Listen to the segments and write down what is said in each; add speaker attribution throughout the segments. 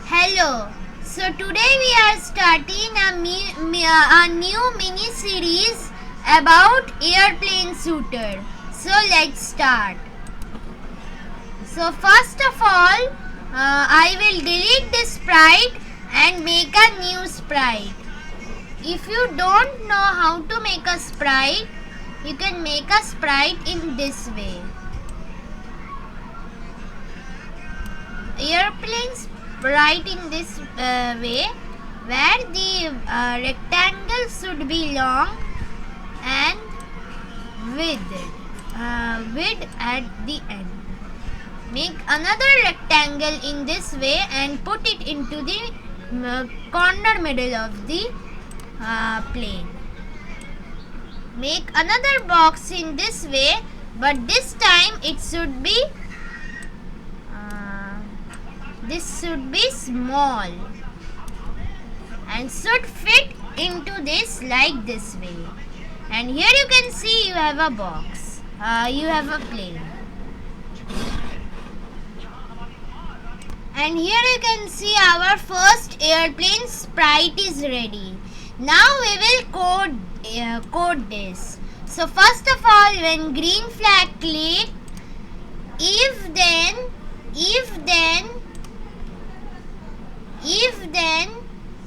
Speaker 1: Hello. So today we are starting a new mini series about airplane shooter. So let's start. So first of all, I will delete this sprite and make a new sprite. If you don't know how to make a sprite, you can make a sprite in this way. Airplanes right in this way, where the rectangle should be long and width at the end. Make another rectangle in this way and put it into the corner middle of the plane. Make another box in this way, but this time it should be small and should fit into this like this way. And here you can see you have a box. You have a plane. And here you can see our first airplane sprite is ready. Now we will code this. So first of all, when green flag click, if then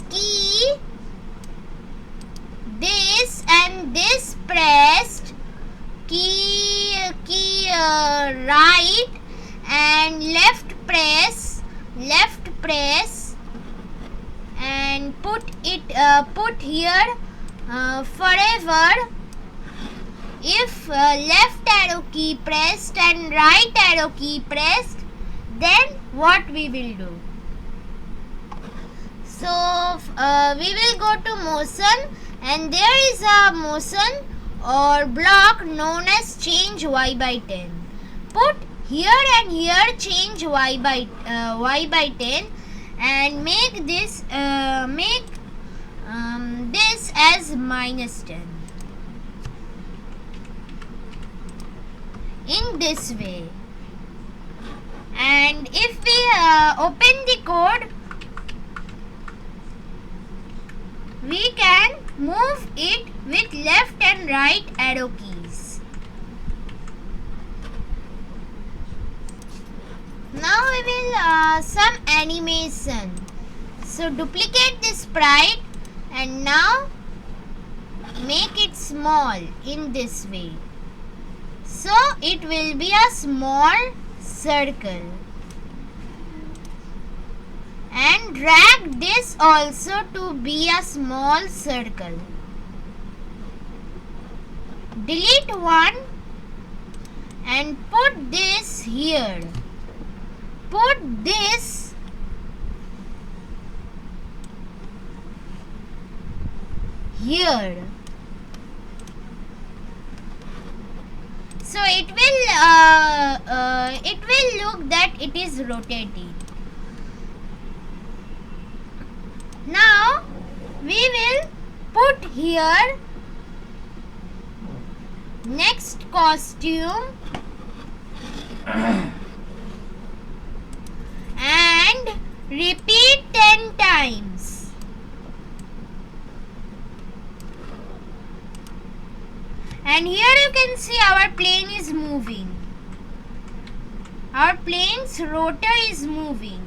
Speaker 1: key this and this pressed, key right and left press and put here forever. If left arrow key pressed and right arrow key pressed, then what we will do? So we will go to motion, and there is a motion or block known as change y by 10. Put here and here change y by 10 and make this this as -10 in this way. And if we open the code, we can move it with left and right arrow keys. Now we will some animation. So duplicate this sprite and now make it small in this way. So it will be a small circle. And drag this also to be a small circle. Delete one and put this here. Put this here. So it will look that it is rotating. Now we will put here next costume and repeat 10 times. And here you can see our plane is moving. Our plane's rotor is moving.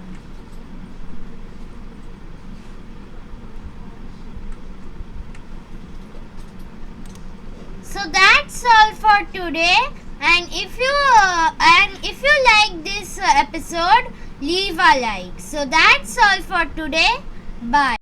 Speaker 1: So that's all for today. And if you like this episode, leave a like. So that's all for today. Bye.